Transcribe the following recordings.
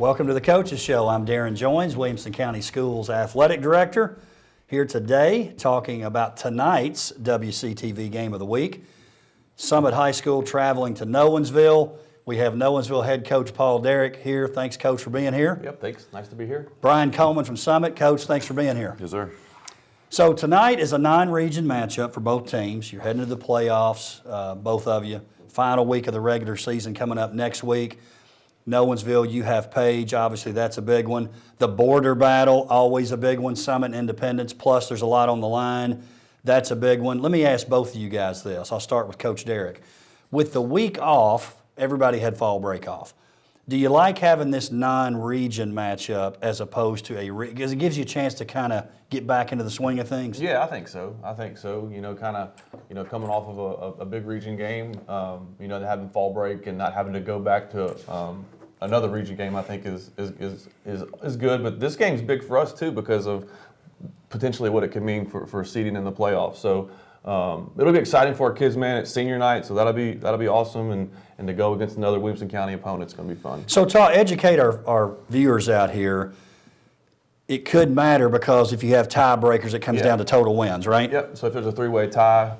Welcome to the Coaches Show. I'm Darrin Joins, Williamson County Schools Athletic Director, here today talking about tonight's WCTV Game of the Week. Summit High School traveling to Nolensville. We have Nolensville head coach Paul Derrick here. Thanks, Coach, for being here. Yep, thanks. Nice to be here. Brian Coleman from Summit. Coach, thanks for being here. Yes, sir. So tonight is a non-region matchup for both teams. You're heading to the playoffs, both of you. Final week of the regular season coming up next week. Nolensville, you have Page. Obviously, that's a big one. The border battle, always a big one. Summit and Independence, plus there's a lot on the line. That's a big one. Let me ask both of you guys this. I'll start with Coach Derrick. With the week off, everybody had fall break off. Do you like having this non-region matchup as opposed to because it gives you a chance to kind of get back into the swing of things? Yeah, I think so. Coming off of a big region game, having fall break and not having to go back to another region game, I think is good. But this game's big for us too because of potentially what it could mean for seeding in the playoffs. So it'll be exciting for our kids, man. It's senior night, so that'll be awesome, and to go against another Williamson County opponent, it's going to be fun. So, educate our viewers out here. It could matter because if you have tiebreakers, it comes down to total wins, right? Yep. So if there's a three-way tie,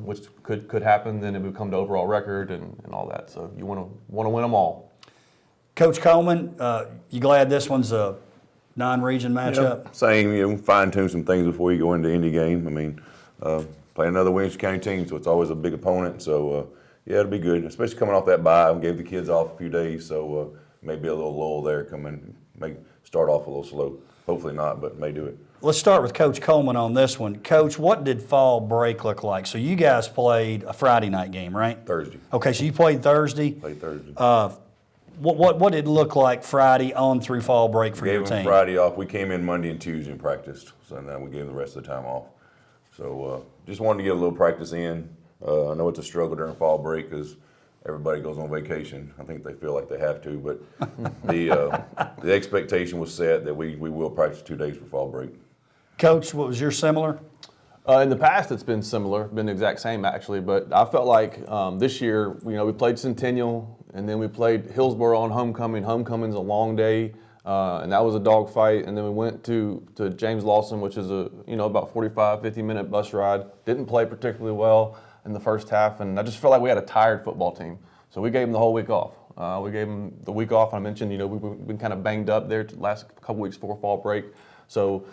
which could happen, then it would come to overall record and all that. So you want to win them all. Coach Coleman, you glad this one's a non-region matchup? Yep. Same. Fine-tune some things before you go into any game. I mean, play another Williamson County team, so it's always a big opponent. So it'll be good, especially coming off that bye. We gave the kids off a few days, so maybe a little lull there. May start off a little slow. Hopefully not, but may do it. Let's start with Coach Coleman on this one. Coach, what did fall break look like? So you guys played a Friday night game, right? Thursday. Okay, so you played Thursday. Played Thursday. What did it look like Friday on through fall break for your team? Gave them Friday off. We came in Monday and Tuesday and practiced, so then we gave the rest of the time off. So just wanted to get a little practice in. I know it's a struggle during fall break because everybody goes on vacation. I think they feel like they have to, but the expectation was set that we will practice 2 days for fall break. Coach, what was your similar? In the past, it's been similar, been the exact same actually. But I felt like this year, we played Centennial, and then we played Hillsborough on homecoming. Homecoming's a long day, and that was a dogfight. And then we went to James Lawson, which is about 45, 50-minute bus ride. Didn't play particularly well in the first half, and I just felt like we had a tired football team. So we gave them the whole week off. We gave them the week off. I mentioned, we've been kind of banged up there the last couple weeks before fall break. So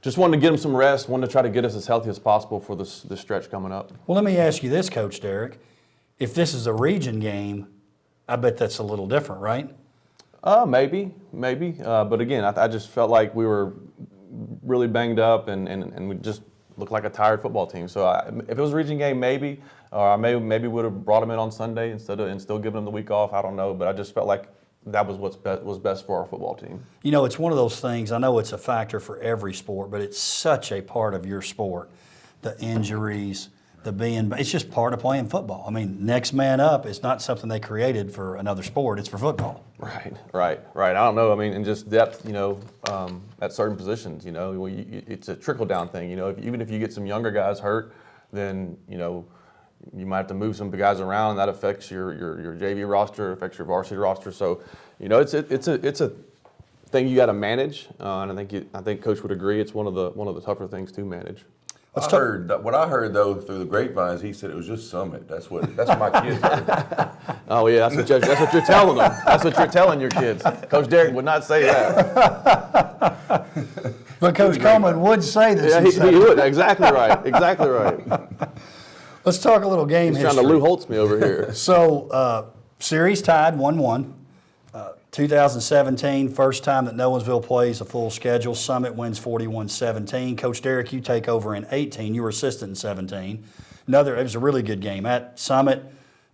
just wanted to get them some rest, wanted to try to get us as healthy as possible for this stretch coming up. Well, let me ask you this, Coach Derrick. If this is a region game, I bet that's a little different, right? Maybe. But again, I just felt like we were really banged up and we just looked like a tired football team. So if it was a region game, maybe, or I maybe would have brought them in on Sunday and still giving them the week off. I don't know, but I just felt like that was was best for our football team. It's one of those things. I know it's a factor for every sport, but it's such a part of your sport. The injuries, it's just part of playing football. I mean, next man up is not something they created for another sport. It's for football. Right. I don't know. I mean, and just depth, at certain positions, it's a trickle-down thing. Even if you get some younger guys hurt, then, you might have to move some guys around. That affects your JV roster, affects your varsity roster. So, it's a thing you got to manage. And I think Coach would agree. It's one of the tougher things to manage. What I heard though through the grapevines, he said it was just Summit. That's what my kids heard. Oh yeah, that's what you're telling them. That's what you're telling your kids. Coach Derrick would not say that. But Coach Coleman would say this. Yeah, he would. Exactly right. Let's talk a little game history. He's trying to Lou Holtz me over here. So, series tied 1-1. 2017, first time that Nolensville plays a full schedule. Summit wins 41-17. Coach Derrick, you take over in 18. You were assistant in 17. It was a really good game. At Summit,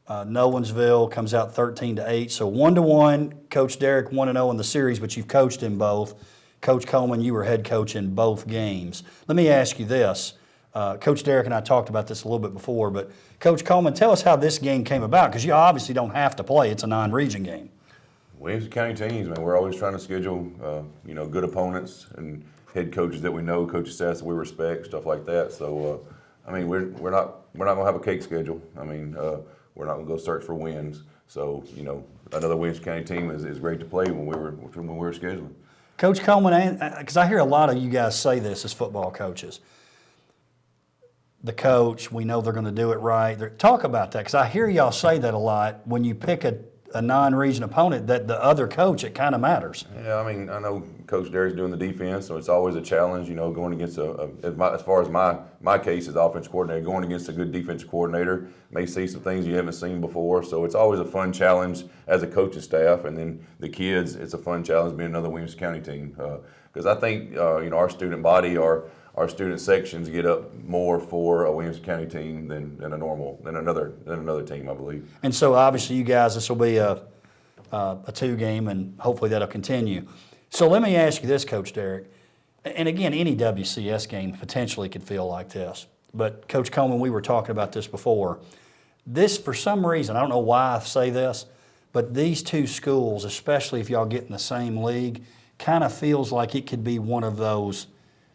Nolensville comes out 13-8. So 1-1. Coach Derrick 1-0 in the series, but you've coached in both. Coach Coleman, you were head coach in both games. Let me ask you this. Coach Derrick and I talked about this a little bit before, but Coach Coleman, tell us how this game came about, because you obviously don't have to play. It's a non-region game. Williamson County teams, man, we're always trying to schedule, good opponents and head coaches that we know, coaching staffs that we respect, stuff like that. So, we're not gonna have a cake schedule. We're not gonna go search for wins. So, another Williams County team is great to play when we were scheduling. Coach Coleman, because I hear a lot of you guys say this as football coaches. The coach, we know they're going to do it right. Talk about that, because I hear y'all say that a lot. When you pick a non-region opponent, that the other coach, it kind of matters. Yeah, I mean, I know Coach Derrick's doing the defense, so it's always a challenge, going against as far as my case as offensive coordinator, going against a good defensive coordinator, may see some things you haven't seen before. So it's always a fun challenge as a coaching staff, and then the kids, it's a fun challenge being another Williams County team. Because I think, our student body, our student sections get up more for a Williams County team than another team, I believe. And so obviously you guys, this will be a 2-game, and hopefully that'll continue. So let me ask you this, Coach Derrick, and again, any WCS game potentially could feel like this. But Coach Coleman, we were talking about this before. This, for some reason, I don't know why I say this, but these two schools, especially if y'all get in the same league, kind of feels like it could be one of those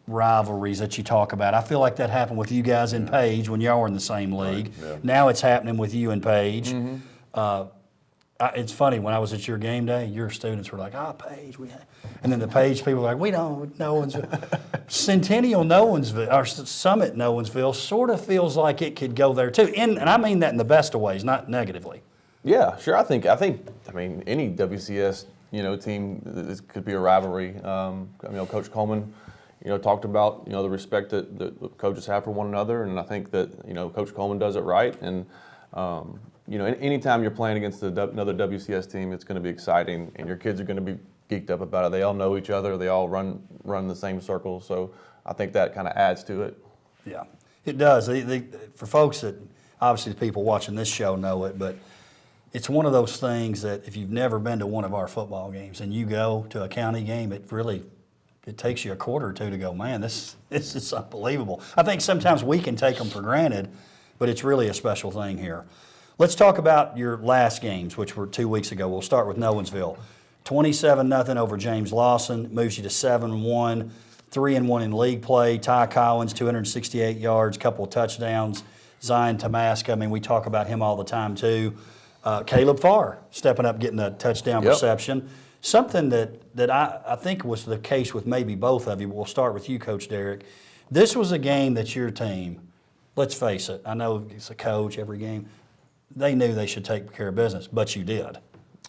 rivalries that you talk about. I feel like that happened with you guys in Page when y'all were in the same league. Right, yeah. Now it's happening with you and Page. It's funny, when I was at your game day, your students were like, Page. And then the Page people were like, we don't, Nolensville. Centennial Nolensville, or Summit Nolensville, sort of feels like it could go there too. And I mean that in the best of ways, not negatively. Yeah, sure. I mean, any WCS, team, this could be a rivalry. Coach Coleman, talked about, the respect that the coaches have for one another, and I think that, Coach Coleman does it right. And, anytime you're playing against another WCS team, it's going to be exciting, and your kids are going to be geeked up about it. They all know each other. They all run the same circles. So I think that kind of adds to it. Yeah, it does. For folks that, obviously the people watching this show know it, but it's one of those things that if you've never been to one of our football games and you go to a county game, it takes you a quarter or two to go, man, this is unbelievable. I think sometimes we can take them for granted, but it's really a special thing here. Let's talk about your last games, which were 2 weeks ago. We'll start with Nolensville. 27-0 over James Lawson, moves you to 7-1, 3-1 in league play. Ty Collins, 268 yards, couple of touchdowns. Zion Tamaska, I mean, we talk about him all the time too. Caleb Farr stepping up, getting a touchdown reception. Something that I think was the case with maybe both of you, but we'll start with you, Coach Derrick. This was a game that your team, let's face it, I know it's a coach every game, they knew they should take care of business, but you did.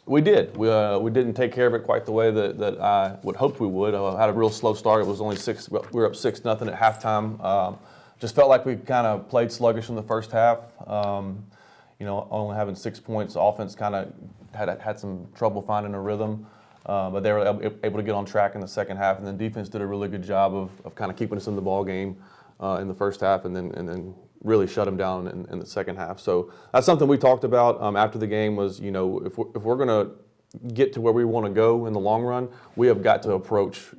We did. We didn't take care of it quite the way that I would hope we would. I had a real slow start. It was only we were up 6-0 at halftime. Just felt like we kind of played sluggish in the first half. Only having 6 points, offense kind of had some trouble finding a rhythm. But they were able to get on track in the second half, and then defense did a really good job of kind of keeping us in the ball game in the first half, and then really shut them down in the second half. So that's something we talked about after the game was, if we're going to get to where we want to go in the long run, we have got to approach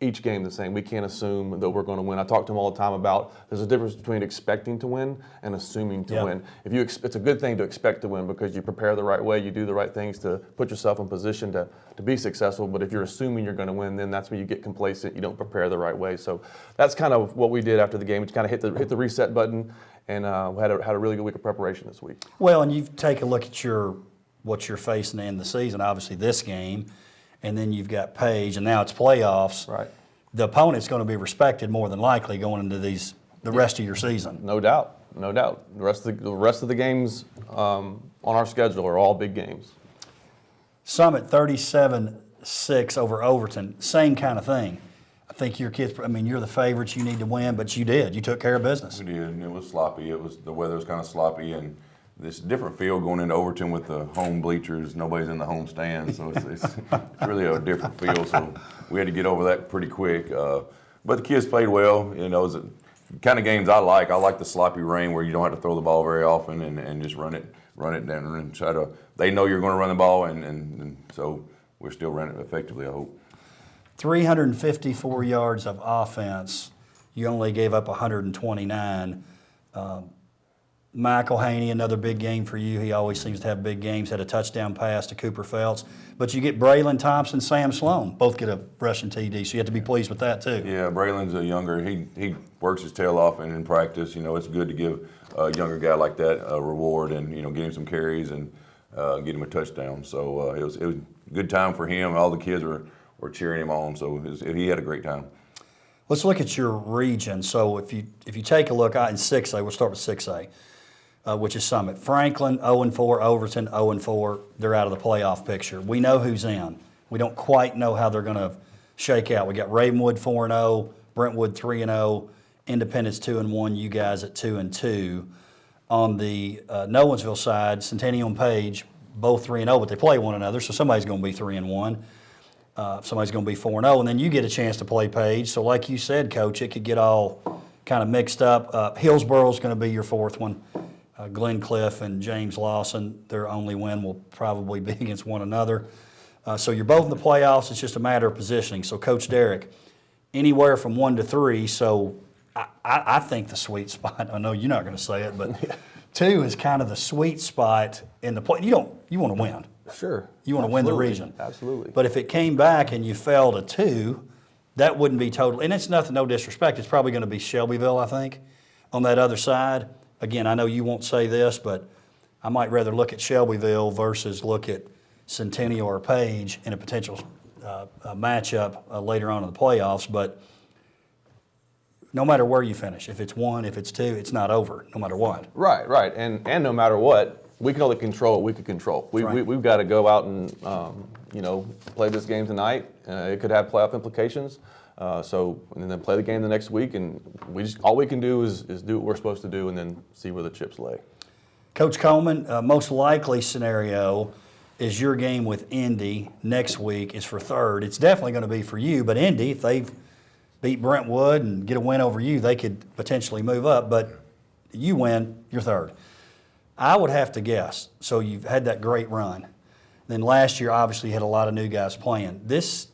each game the same. We can't assume that we're going to win. I talk to them all the time about there's a difference between expecting to win and assuming to win. It's a good thing to expect to win because you prepare the right way, you do the right things to put yourself in position to be successful. But if you're assuming you're going to win, then that's when you get complacent. You don't prepare the right way. So that's kind of what we did after the game. We kind of hit the reset button, and had a really good week of preparation this week. Well, and you take a look at what you're facing in the season. Obviously, this game. And then you've got Page, and now it's playoffs. Right. The opponent's going to be respected more than likely going into the rest of your season. No doubt. The rest of the games on our schedule are all big games. Summit 37-6 over Overton, same kind of thing. I think your kids, you're the favorites, you need to win, but you did. You took care of business. We did, and it was sloppy. The weather was kind of sloppy, and this different field going into Overton with the home bleachers. Nobody's in the home stands, so it's really a different field. So we had to get over that pretty quick. But the kids played well. It's the kind of games I like. I like the sloppy rain where you don't have to throw the ball very often and just run it down and try to. They know you're going to run the ball, and so we're still running it effectively, I hope. 354 yards of offense. You only gave up 129. Michael Haney, another big game for you. He always seems to have big games. Had a touchdown pass to Cooper Felts. But you get Braylon Thompson, Sam Sloan. Both get a rushing TD, so you have to be pleased with that too. Yeah, Braylon's a younger. He works his tail off, and in practice, it's good to give a younger guy like that a reward and, get him some carries. And get him a touchdown. So it was a good time for him. All the kids were cheering him on, so he had a great time. Let's look at your region. So if you take a look in 6A, we'll start with 6A, which is Summit. Franklin 0-4, Overton 0-4. They're out of the playoff picture. We know who's in. We don't quite know how they're going to shake out. We got Ravenwood 4-0, Brentwood 3-0, Independence 2-1. You guys at 2-2. On the Nolensville side, Centennial and Page both 3-0, but they play one another, so somebody's going to be 3-1. Somebody's going to be 4-0, and then you get a chance to play Page. So like you said, Coach, it could get all kind of mixed up. Hillsboro's going to be your fourth one. Glencliff and James Lawson, their only win will probably be against one another. So you're both in the playoffs. It's just a matter of positioning. So Coach Derrick, anywhere from 1 to 3. So I think the sweet spot. I know you're not going to say it, but 2 is kind of the sweet spot in the play. You want to win. Sure. You want to win the region. Absolutely. But if it came back and you fell to 2, that wouldn't be total. And it's nothing, no disrespect. It's probably going to be Shelbyville, I think, on that other side. Again, I know you won't say this, but I might rather look at Shelbyville versus look at Centennial or Page in a potential matchup later on in the playoffs. But no matter where you finish, if it's 1, if it's 2, it's not over, no matter what. Right. And no matter what, we can only control what we can control. We've got to go out and play this game tonight. It could have playoff implications. And then play the game the next week, and all we can do is do what we're supposed to do, and then see where the chips lay. Coach Coleman, most likely scenario is your game with Indy next week is for 3rd. It's definitely going to be for you, but Indy, if they beat Brentwood and get a win over you, they could potentially move up. But you win, you're 3rd. I would have to guess. So you've had that great run. Then last year, obviously, you had a lot of new guys playing. This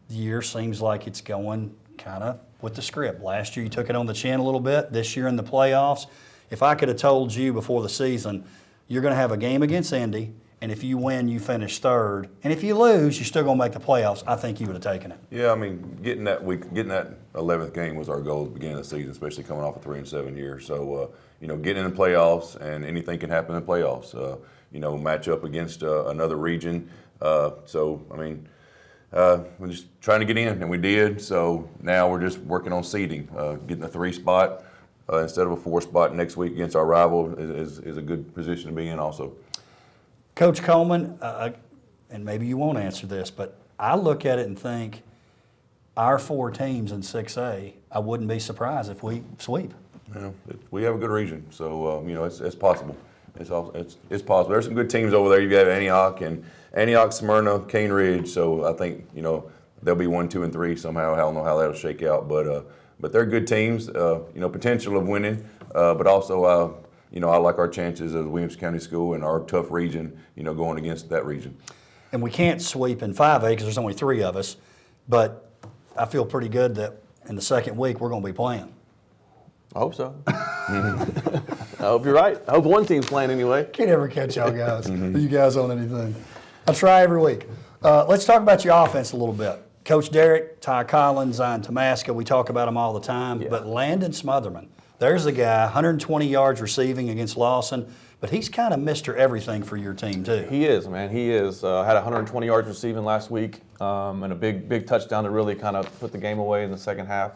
year seems like it's going kind of with the script. Last year, you took it on the chin a little bit. This year in the playoffs, if I could have told you before the season, you're going to have a game against Indy, and if you win, you finish 3rd. And if you lose, you're still going to make the playoffs. I think you would have taken it. Yeah, I mean, getting that 11th game was our goal at the beginning of the season, especially coming off a 3-7 year. So, getting in the playoffs, and anything can happen in the playoffs. Match up against another region. We're just trying to get in, and we did. So now we're just working on seeding, getting a 3 spot instead of a 4 spot next week against our rival is a good position to be in also. Coach Coleman, and maybe you won't answer this, but I look at it and think our 4 teams in 6A, I wouldn't be surprised if we sweep. We have a good region, so it's possible. It's possible. There's some good teams over there. You've got Antioch, Smyrna, Cane Ridge. So I think they'll be 1, 2, and 3 somehow. I don't know how that'll shake out, but they're good teams. Potential of winning, but also I like our chances as Williamson County School and our tough region. Going against that region. And we can't sweep in 5A because there's only 3 of us, but I feel pretty good that in the second week we're going to be playing. I hope so. I hope you're right. I hope one team's playing anyway. Can't ever catch y'all guys. You guys on anything. I try every week. Let's talk about your offense a little bit. Coach Derrick, Ty Collins, Zion Tomaska, we talk about them all the time. Yeah. But Landon Smotherman, there's a guy, 120 yards receiving against Lawson, but he's kind of Mr. Everything for your team too. He is, man. He is. Had 120 yards receiving last week and a big touchdown to really kind of put the game away in the second half.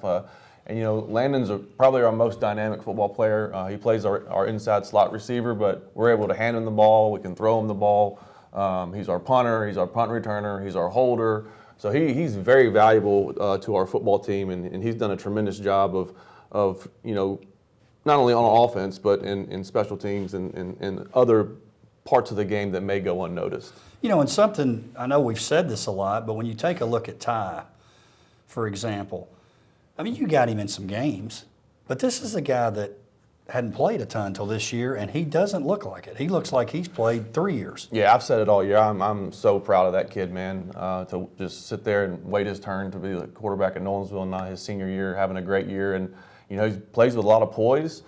Landon's probably our most dynamic football player. He plays our inside slot receiver, but we're able to hand him the ball. We can throw him the ball. He's our punter. He's our punt returner. He's our holder. So he's very valuable to our football team, and he's done a tremendous job of not only on offense, but in special teams and other parts of the game that may go unnoticed. And something, I know we've said this a lot, but when you take a look at Ty, for example, you got him in some games, but this is a guy that hadn't played a ton until this year, and he doesn't look like it. He looks like he's played 3 years. Yeah, I've said it all year. I'm so proud of that kid, man, to just sit there and wait his turn to be the quarterback at Nolensville and not his senior year, having a great year. And, he plays with a lot of poise.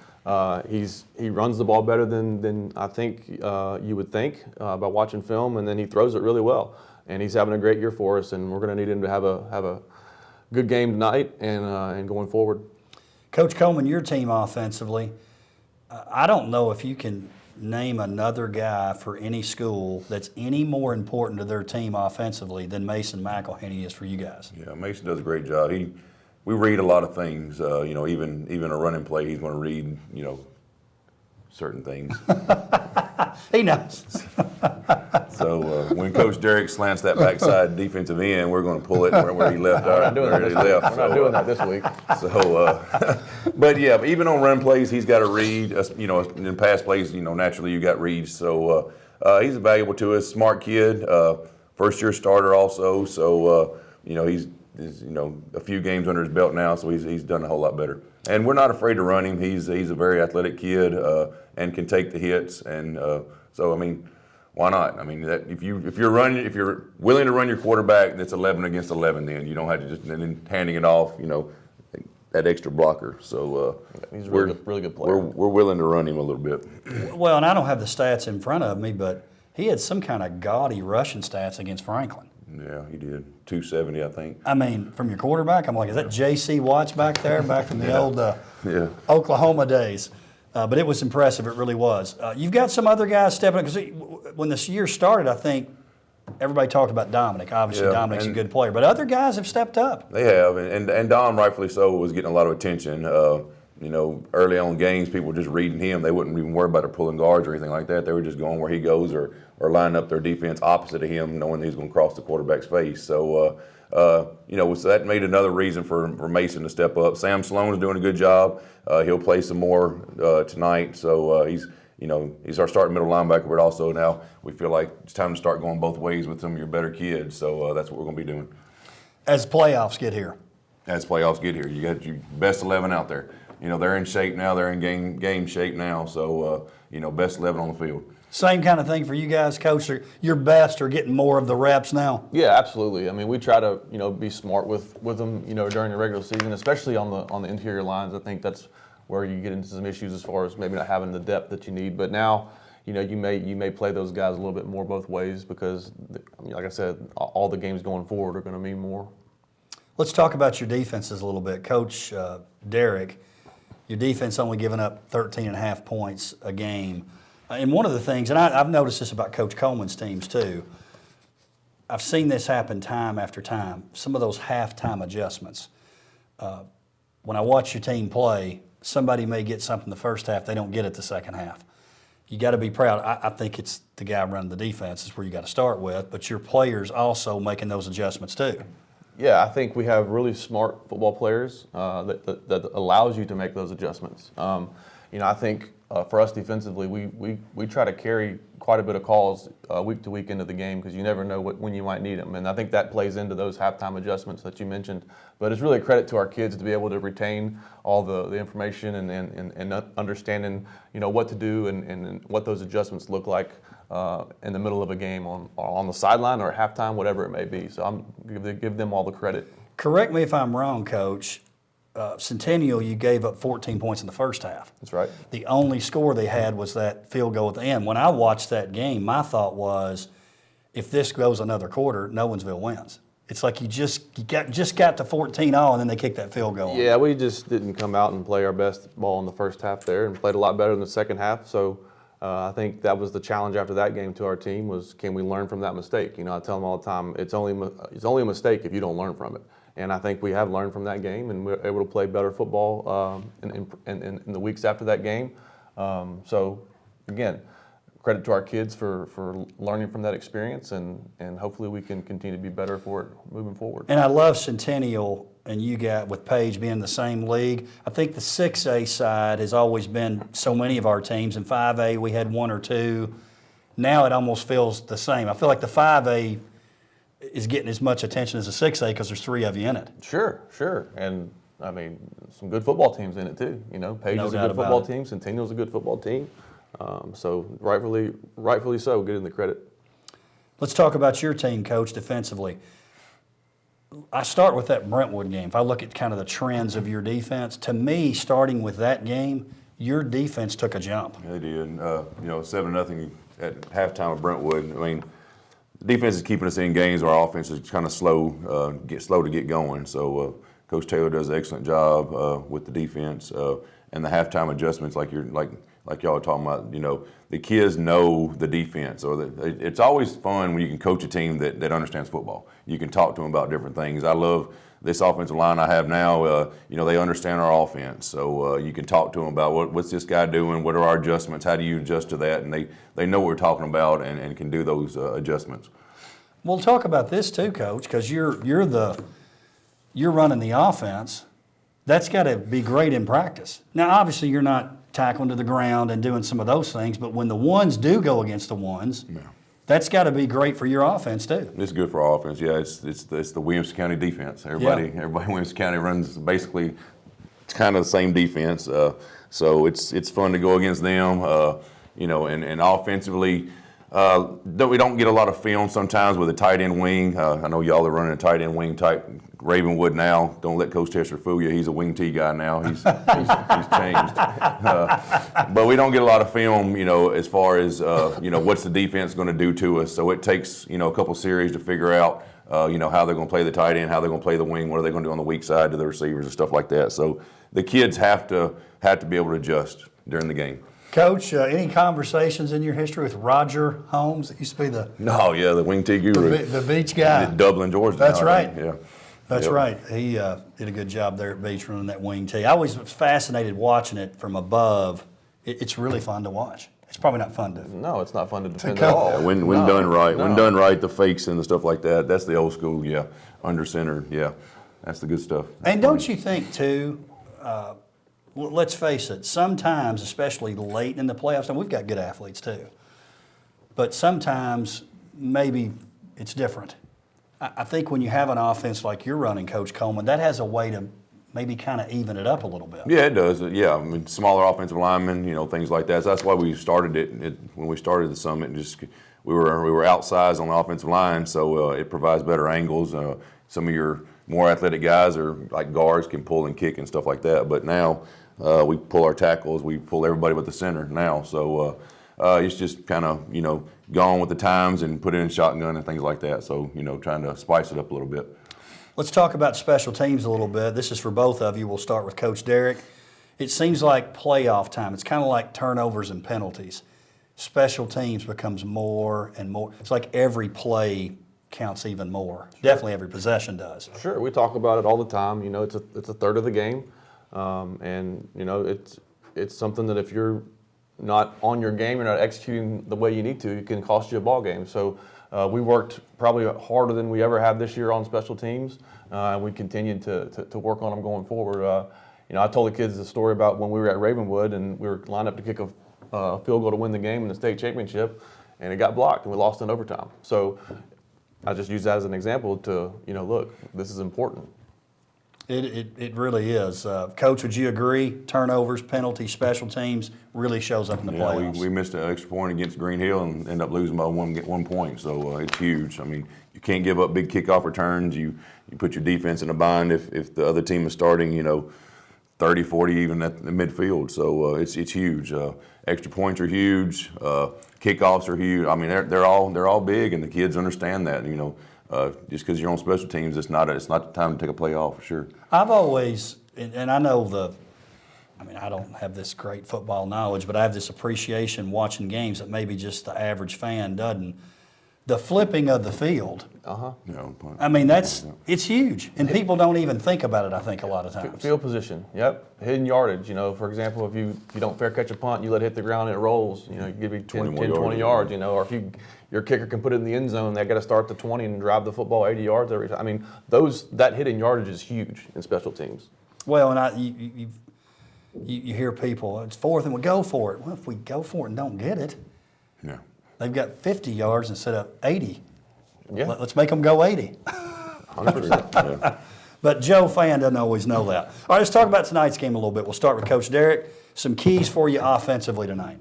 He runs the ball better than I think you would think by watching film, and then he throws it really well. And he's having a great year for us, and we're going to need him to have a good game tonight and going forward. Coach Coleman, your team offensively, I don't know if you can name another guy for any school that's any more important to their team offensively than Mason McElhenney is for you guys. Yeah, Mason does a great job. We read a lot of things. Even a running play, he's going to read, certain things. He knows. So when Coach Derrick slants that backside defensive end, we're going to pull it where he left. We're not doing that this week. We're not doing that this week. So, but yeah, even on run plays, he's got to read. In pass plays, naturally you got reads. So he's valuable to us. Smart kid, first year starter also. So he's a few games under his belt now, so he's done a whole lot better. And we're not afraid to run him. He's a very athletic kid and can take the hits. And so I mean, why not? I mean, if you're willing to run your quarterback, that's 11 against 11. Then you don't have to just then handing it off. That extra blocker. So he's a really good player. We're willing to run him a little bit. Well, and I don't have the stats in front of me, but he had some kind of gaudy rushing stats against Franklin. Yeah, he did. 270, I think. I mean, from your quarterback, I'm like, is that J.C. Watts back there, back from the old Oklahoma days? But it was impressive. It really was. You've got some other guys stepping up. Because when this year started, I think everybody talked about Dominic. Obviously, Dominic's a good player. But other guys have stepped up. They have. And Dom, rightfully so, was getting a lot of attention. Early on games, people were just reading him. They wouldn't even worry about her pulling guards or anything like that. They were just going where he goes or lining up their defense opposite of him, knowing he's going to cross the quarterback's face. So, so that made another reason for Mason to step up. Sam Sloan is doing a good job. He'll play some more tonight. So he's our starting middle linebacker, but also now we feel like it's time to start going both ways with some of your better kids. So that's what we're going to be doing. As playoffs get here. You got your best 11 out there. They're in shape now. They're in game shape now. So, best 11 on the field. Same kind of thing for you guys, Coach. Your best are getting more of the reps now. Yeah, absolutely. I mean, we try to be smart with them during the regular season, especially on the interior lines. I think that's where you get into some issues as far as maybe not having the depth that you need. But now, you may play those guys a little bit more both ways because, like I said, all the games going forward are going to mean more. Let's talk about your defenses a little bit, Coach Derrick. Your defense only giving up 13.5 points a game. And one of the things, and I've noticed this about Coach Coleman's teams too, I've seen this happen time after time, some of those halftime adjustments. When I watch your team play, somebody may get something the first half, they don't get it the second half. You got to be proud. I think it's the guy running the defense is where you got to start with, but your players also making those adjustments too. Yeah, I think we have really smart football players that allows you to make those adjustments. I think for us defensively, we try to carry quite a bit of calls week to week into the game because you never know when you might need them. And I think that plays into those halftime adjustments that you mentioned. But it's really a credit to our kids to be able to retain all the information and understanding what to do and what those adjustments look like in the middle of a game on the sideline or at halftime, whatever it may be. So I'm give them all the credit. Correct me if I'm wrong, Coach. Centennial, you gave up 14 points in the first half. That's right. The only score they had was that field goal at the end. When I watched that game, my thought was, if this goes another quarter, Nolensville wins. It's like you just got to 14-all, and then they kicked that field goal. Yeah, we just didn't come out and play our best ball in the first half there, and played a lot better in the second half. So I think that was the challenge after that game to our team was, can we learn from that mistake? I tell them all the time, it's only a mistake if you don't learn from it. And I think we have learned from that game, and we're able to play better football in the weeks after that game. So, again, credit to our kids for learning from that experience, and hopefully we can continue to be better for it moving forward. And I love Centennial, and you got with Page being in the same league. I think the 6A side has always been so many of our teams. In 5A, we had one or two. Now it almost feels the same. I feel like the 5A is getting as much attention as the 6A because there's three of you in it. Sure. And, I mean, some good football teams in it, too. Page is a good football team. Centennial's a good football team. So rightfully so, getting the credit. Let's talk about your team, Coach, defensively. I start with that Brentwood game. If I look at kind of the trends of your defense, to me, starting with that game, your defense took a jump. Yeah, they did. 7-0 at halftime of Brentwood. I mean, the defense is keeping us in games where our offense is kind of slow to get going. So Coach Taylor does an excellent job with the defense and the halftime adjustments, like like y'all are talking about, the kids know the defense, it's always fun when you can coach a team that understands football. You can talk to them about different things. I love this offensive line I have now. They understand our offense, so you can talk to them about what's this guy doing, what are our adjustments, how do you adjust to that, and they know what we're talking about and can do those adjustments. We'll talk about this too, Coach, because you're running the offense. That's got to be great in practice. Now, obviously, you're not tackling to the ground and doing some of those things, but when the ones do go against the ones, that's got to be great for your offense too. It's good for our offense. Yeah, it's the Williamson County defense. Everybody in Williamson County runs basically it's kind of the same defense. So it's fun to go against them. And offensively. We don't get a lot of film sometimes with a tight end wing. I know y'all are running a tight end wing type Ravenwood now. Don't let Coach Tester fool you. He's a wing T guy now. He's changed. But we don't get a lot of film, as far as, what's the defense going to do to us. So it takes, a couple series to figure out, how they're going to play the tight end, how they're going to play the wing, what are they going to do on the weak side to the receivers and stuff like that. So the kids have to be able to adjust during the game. Coach, any conversations in your history with Roger Holmes that used to be the wing T guru, the beach guy, Dublin, Georgia. That's now, right. Yeah, that's right. He did a good job there at Beach running that wing T. I always was fascinated watching it from above. It's really fun to watch. It's probably not fun to. No, it's not fun to defend at all. Yeah, when done right, the fakes and the stuff like that. That's the old school. Yeah, under center. Yeah, that's the good stuff. And don't you think too? Let's face it, sometimes, especially late in the playoffs, and we've got good athletes too, but sometimes maybe it's different. I think when you have an offense like you're running, Coach Coleman, that has a way to maybe kind of even it up a little bit. Yeah, it does. Yeah, I mean, smaller offensive linemen, things like that. So that's why we started it when we started the summit. We were outsized on the offensive line, so it provides better angles. Some of your more athletic guys are like guards, can pull and kick and stuff like that. But now we pull our tackles, we pull everybody with the center now. So it's just kind of gone with the times and put it in shotgun and things like that. So trying to spice it up a little bit. Let's talk about special teams a little bit. This is for both of you. We'll start with Coach Derrick. It seems like playoff time. It's kind of like turnovers and penalties. Special teams becomes more and more. It's like every play counts even more. Definitely every possession does. Sure, we talk about it all the time. It's a third of the game, and it's something that if you're not on your game, you're not executing the way you need to, it can cost you a ball game. So we worked probably harder than we ever have this year on special teams, and we continued to work on them going forward. I told the kids the story about when we were at Ravenwood and we were lined up to kick a field goal to win the game in the state championship, and it got blocked and we lost in overtime. So I just use that as an example to, look, this is important. It really is. Coach, would you agree? Turnovers, penalties, special teams really shows up in the playoffs. We missed an extra point against Green Hill and ended up losing by 1 point. So it's huge. I mean, you can't give up big kickoff returns. You put your defense in a bind if the other team is starting, 30, 40 even at the midfield. So it's huge. Extra points are huge. Kickoffs are huge. I mean, they're all big, and the kids understand that. Just because you're on special teams, it's not the time to take a play off for sure. I've always, and I know I don't have this great football knowledge, but I have this appreciation watching games that maybe just the average fan doesn't. The flipping of the field. I mean, it's huge, and people don't even think about it. I think a lot of times. Field position, yep. Hidden yardage. For example, if you don't fair catch a punt, you let it hit the ground and it rolls. You give you 10, 20 yards. Or if your kicker can put it in the end zone, they got to start the 20 and drive the football 80 yards every time. I mean, that hidden yardage is huge in special teams. Well, and you hear people, it's fourth and we go for it. Well, if we go for it and don't get it, they've got 50 yards instead of 80. Yeah. Let's make them go 80. 100%. But Joe fan doesn't always know that. All right, let's talk about tonight's game a little bit. We'll start with Coach Derrick. Some keys for you offensively tonight.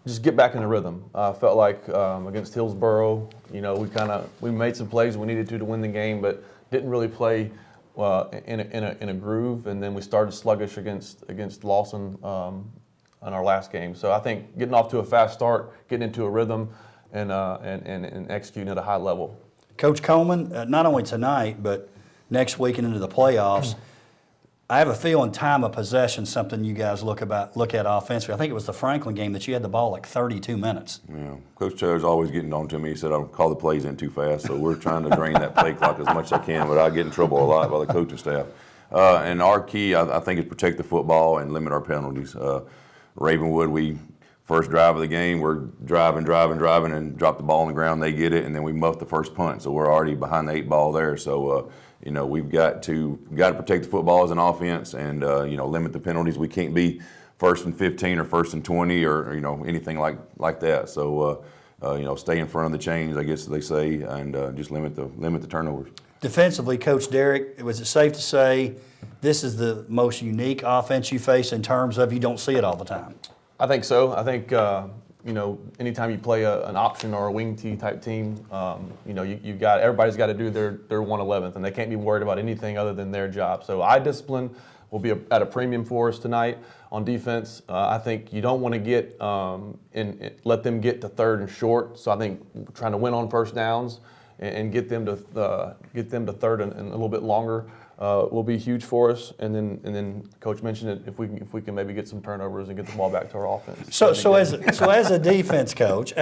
Just get back in the rhythm. I felt like against Hillsboro, we made some plays we needed to win the game, but didn't really play in a groove. And then we started sluggish against Lawson on our last game. So I think getting off to a fast start, getting into a rhythm, and executing at a high level. Coach Coleman, not only tonight but next week and into the playoffs, I have a feeling time of possession something you guys look at offensively. I think it was the Franklin game that you had the ball like 32 minutes. Yeah, Coach Chud's always getting on to me. He said I call the plays in too fast, so we're trying to drain that play clock as much as I can, but I get in trouble a lot by the coaching staff. And our key, I think, is protect the football and limit our penalties. Ravenwood, we first drive of the game, we're driving, and drop the ball on the ground. They get it, and then we muff the first punt, so we're already behind the 8 ball there. So. We've got to protect the football as an offense and, limit the penalties. We can't be 1st and 15 or 1st and 20 or, anything like that. So, stay in front of the chains, I guess they say, and just limit the turnovers. Defensively, Coach Derrick, was it safe to say this is the most unique offense you face in terms of you don't see it all the time? I think so. I think, anytime you play an option or a wing T type team, everybody's got to do their 1/11th, and they can't be worried about anything other than their job. So eye discipline will be at a premium for us tonight on defense. I think you don't want to let them get to 3rd and short. So I think trying to win on first downs and get them to 3rd and a little bit longer will be huge for us. And then Coach mentioned it, if we can maybe get some turnovers and get the ball back to our offense. So as a defense coach,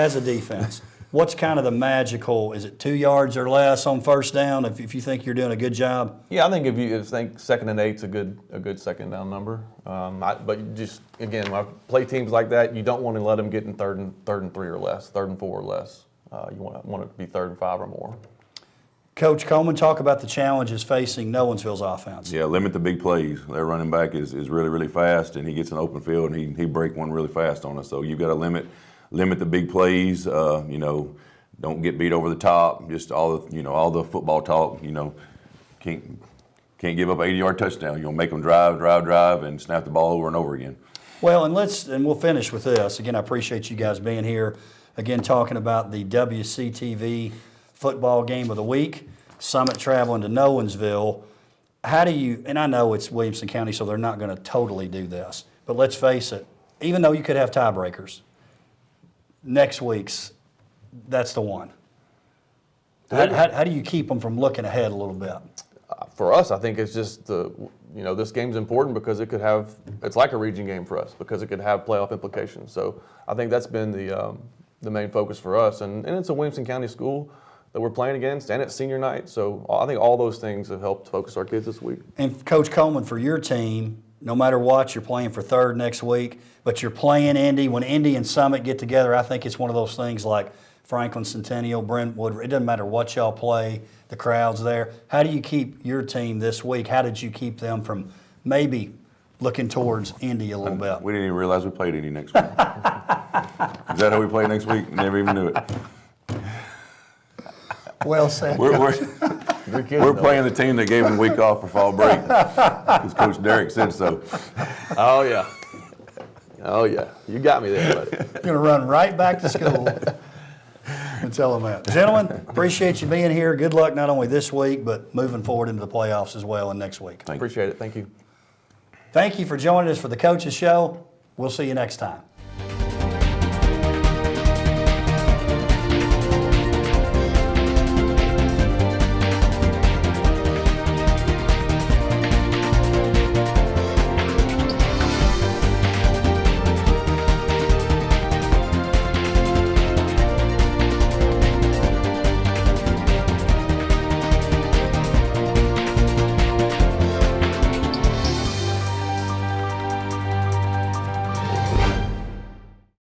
what's kind of the magical? Is it 2 yards or less on first down if you think you're doing a good job? Yeah, I think if you think 2nd and 8's a good second down number. But just again, when I play teams like that, you don't want to let them get in 3rd and 3 or less, 3rd and 4 or less. You want it to be 3rd and 5 or more. Coach Coleman, talk about the challenges facing Nolensville's offense. Yeah, limit the big plays. Their running back is really, really fast, and he gets an open field, and he break one really fast on us. So you've got to limit the big plays. Don't get beat over the top. Just all the football talk. Can't give up an 80-yard touchdown. Make them drive, and snap the ball over and over again. Well, and we'll finish with this. Again, I appreciate you guys being here. Again, talking about the WCTV football game of the week, Summit traveling to Nolensville. How do you, and I know it's Williamson County, so they're not going to totally do this, but let's face it, even though you could have tiebreakers, next week's, that's the one. How do you keep them from looking ahead a little bit? For us, I think it's just this game's important because it's like a region game for us because it could have playoff implications. So I think that's been the main focus for us, and it's a Williamson County school that we're playing against, and it's senior night. So I think all those things have helped focus our kids this week. And Coach Coleman, for your team, no matter what, you're playing for 3rd next week, but you're playing Indy. When Indy and Summit get together, I think it's one of those things like Franklin, Centennial, Brentwood. It doesn't matter what y'all play, the crowd's there. How do you keep your team this week? How did you keep them from maybe looking towards Indy a little bit? We didn't even realize we played Indy next week. Is that how we play next week? Never even knew it. Well said. We're playing the team that gave them a week off for fall break because Coach Derrick said so. Oh, yeah. You got me there, buddy. You're going to run right back to school and tell them that. Gentlemen, appreciate you being here. Good luck not only this week, but moving forward into the playoffs as well and next week. Appreciate it. Thank you. Thank you for joining us for the Coaches Show. We'll see you next time.